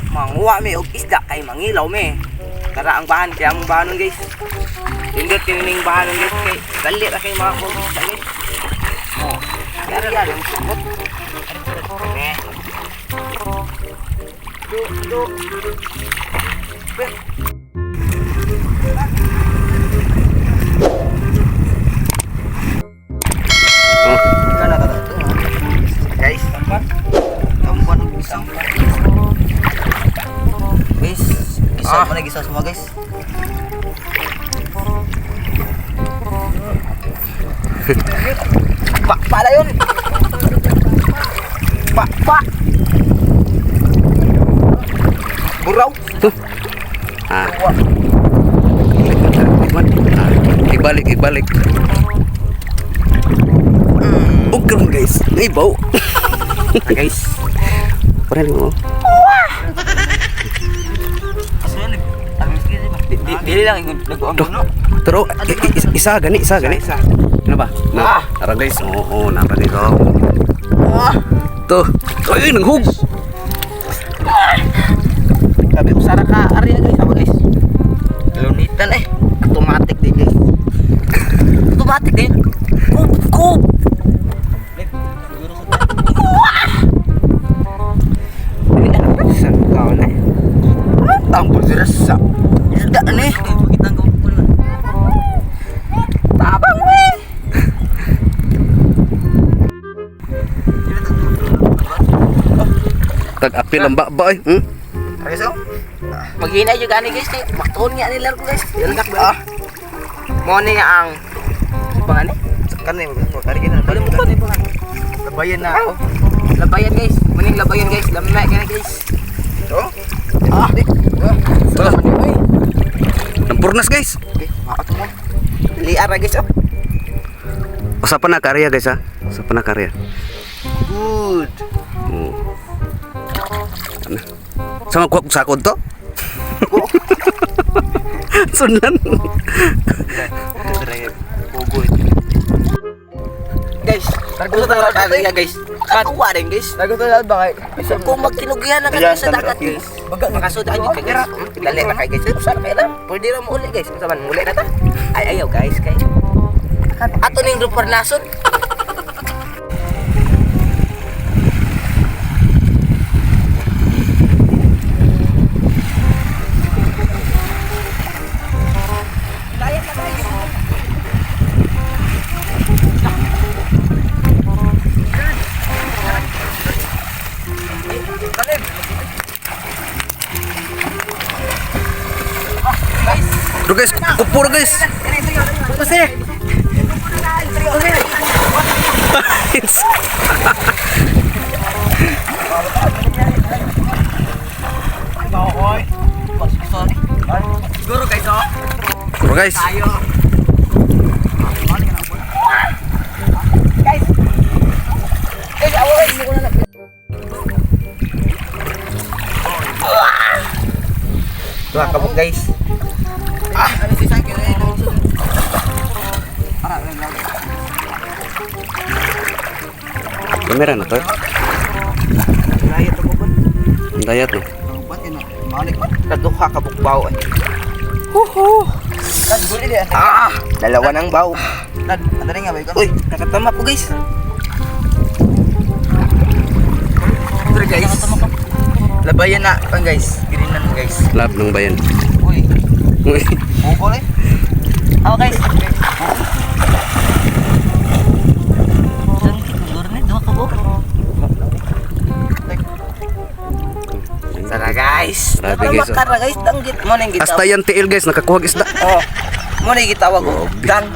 manguha mi og isda kay mangilaw mi. Tara ang bahan kaya ang bahanon guys. Pindot kining bahanon guys kay gali ra kay mga kog isda guys. Oh, kaya yan ang sumot. Okay. Do. Guys, tampan pisang. Guys, isa mo na gisa semua guys. Pak lah yun. Pak. Buraw. Tuh. Ibalik. Ugram guys. Ay bau. Guys. Pernah mo. Dili lang nag-uno. Pero isa gani. Kenapa? Nah, tara guys. Oo, napa dito. Tuh. Ay, nanghug. Sabi ko sara ka area guys, apa guys? Lunitan automatic din guys. Automatic din. Kub. Ini dah pesan kau ni. Tampil dirasa. Sudah ni. Kita ngumpul. Tabang weh. Tag-api lembak boy. Guys, maghina juga nih guys, nih makton nga nila guys. Yandak ba? Mo ni ang pangan ni? Kan ni kari kita. Bali mo ni pangan. Labayan na ako. Labayan guys, muning labayan guys, lamay ka na guys. Oh. Salamat ni boy. Nampurnas guys. Ato mo. Liar guys oh. Sa na karya guys ha. Sa na karya. Good. Sama kuat sakot to. Sunan. Guys, tago ta kaya guys. Katuwa din guys. Tago ta ba kay? Isa ko magkinugihan na kami sa dagat guys. Baga makasuda ayo kay guys. Dali na kay guys. Usa kay lang. Pwede ra mo uli guys. Usa man uli na ta. Ay ayaw guys kay. Ato ning grupo nasod. Bro guys, kupur guys. Pasir. Siguro guys oh. Bro guys. Tayo. Guys. Awal ini ko na. Tuh kabuk guys. Ano si Sakyo eh. Kamera na to. Dayat ako ba? Dayat no. Batin na. Malik man. Kaduha kabuk baw eh. Kan guli dia. Dalawa ng baw. Nad, ano rin nga ba ikaw? Uy, nakatama po guys. Pero guys. Labayan na pang guys. Girinan guys. Lab ng bayan. Uy. Uy. Bukol eh. Ako guys. Tara guys. Grabe, guys, oh. Makara guys, tanggit mo nang gitawag. Hasta yan tiil guys, nakakuhag isda. Oh. Mo nang gitawag ko. Dan.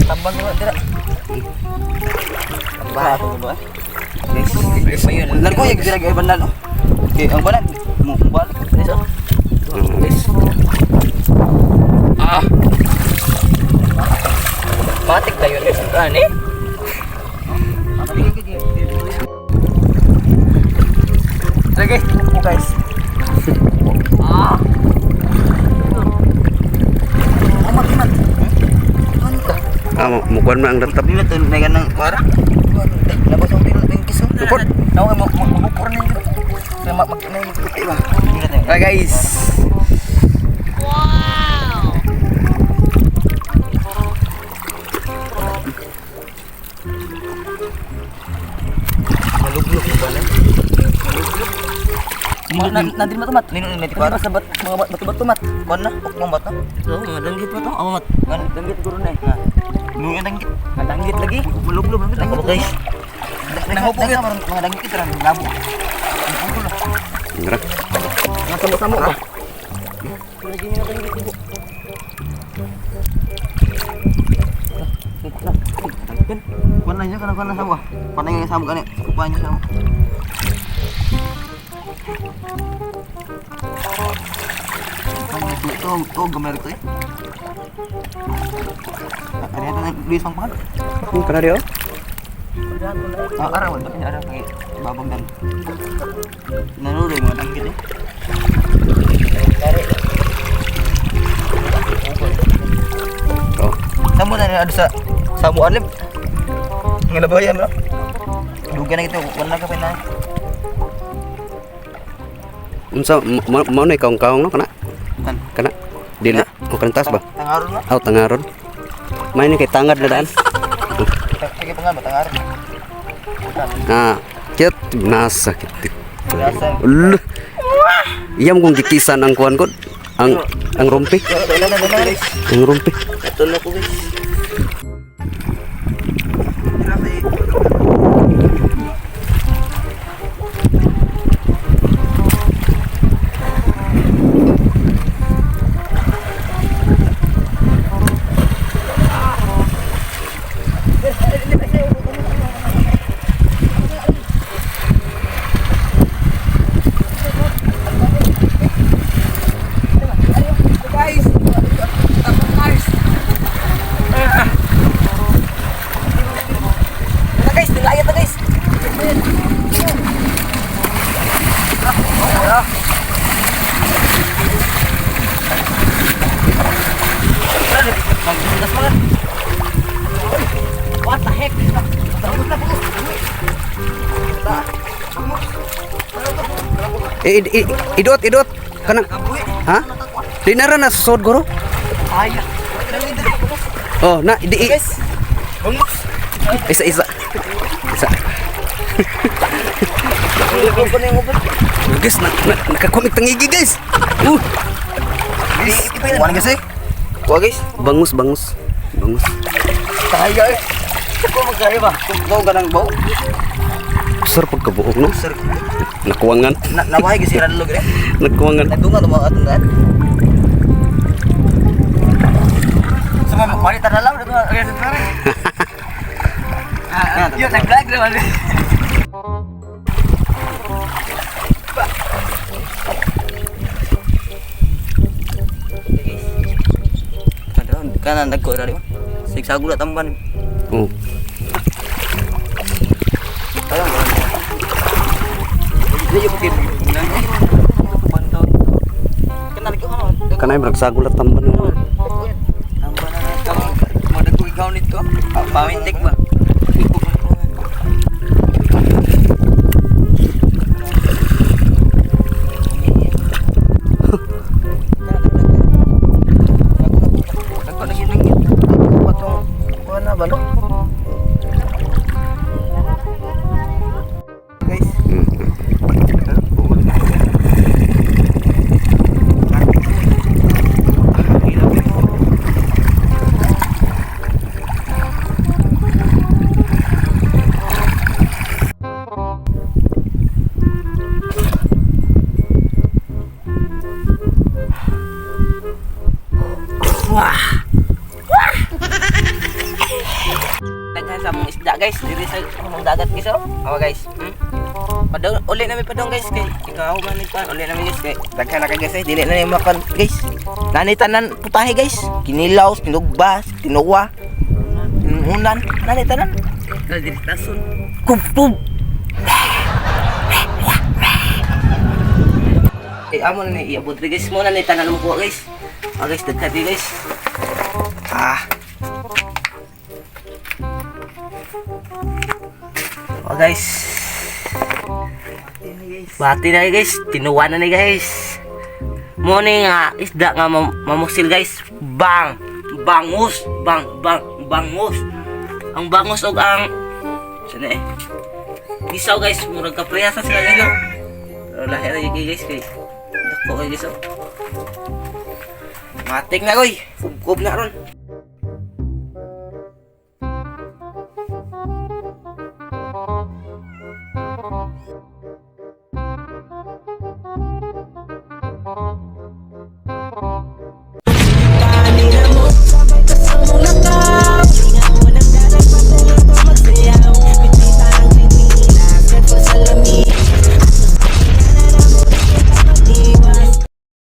Tambang dulu tidak. Tambang dulu. Guys, ayun. Lan ko yung gira-gira bandan. Okay, ang banan. Mo balik guys. Guys. Matik tayo guys. Ani? Lagi, guys. Mukuan mo ang datap. Tapi betul naik nang barang. Labas ang pilo ng kiso. Lupot. Tahu kan magpupur na yun. Kaya magkinay magputi ba? Alright guys. Malublog ba na? Nanti matumat. Nino na para sa mga batu-batu mat. Kuan na, ukmong batu. Oo, danggit pa to. Amat. Kan danggit guro na. Ha. Nung danggit. Danggit lagi. Malublog lang danggit guys. Nangupo ka mga danggit ito ran labo. Ngara. Nasamo-samo ba? Lagi ni danggit ibu. Kuan na kana kuan na sama. Panay nga sama kani. Kuan niya sama. Ito gamay ito eh. Ada yang beli sang pan? Kana dia. Araw ba kanya araw kay babag dan. Nanuloy mga danggit eh. Oh. Samo na ada sa samuan lim. Ngalabayan bro. Dugan na ito, wala ka pa na. Unsa mo na kaong-kaong no kana? Kan. Kana. Dili. O kantas ba? Tangaron na. Aw tangaron. May ni kay tangad na daan. Sige pa nga ba tangaron. Ah, kit nasa kit. Nasa. Ul. Iyam kong gikisan ang kuan ko. Ang rumpi. Dala na guys. Ang rumpi. Ito na ko guys. What the heck? Idot kana. Ha? Dinara na sod goro. Ayah. Oh, na di Guys. Bangus. isa. Guys, nakakomik tangigi guys. Kuan guys eh. Kuan guys. Bangus. Kaya eh. Kung magkaya ba? Kung ganang bau. Sir pagkabuok no. Sir. Nakuwangan. Nawahay gisiran lo gre. Nakuwangan. Nagdungan mo atong daan. Sama wanita na lang dito. Okay, sir. Yun, nag-vlog naman. Kanan nagko ra di ba? Siksa gulat tamban. Oh. Ayun. Dili yo putin. Pantau. Kenal ko ano? Kanay magsagulat tamban. Tamban na kamu. Mo ko ikaw nito. Pamintik ba? Daghan sa mong isda guys, diri sa mong dagat guys oh. Oh guys. Padong uli namin padong guys kay ikaw man pa uli namin guys kay daghan na kay guys dili na ni makan guys. Nani tanan putahe guys. Kinilaw, tinugba, tinuwa. Tinunan, nani tanan. Dili tason. Kup. Amo na ni iabot guys mo na ni tanan mo ko guys. Guys daghan di guys. Guys. Bati na guys, tinuwa na ni guys. Morning nga isda nga mamusil guys. Bangus. Ang bangus og ang sana Isaw guys, murag kapriyasa sila nila. Lahi ra guys kay. Dako guys. Matik na koy. Fugkob na ron.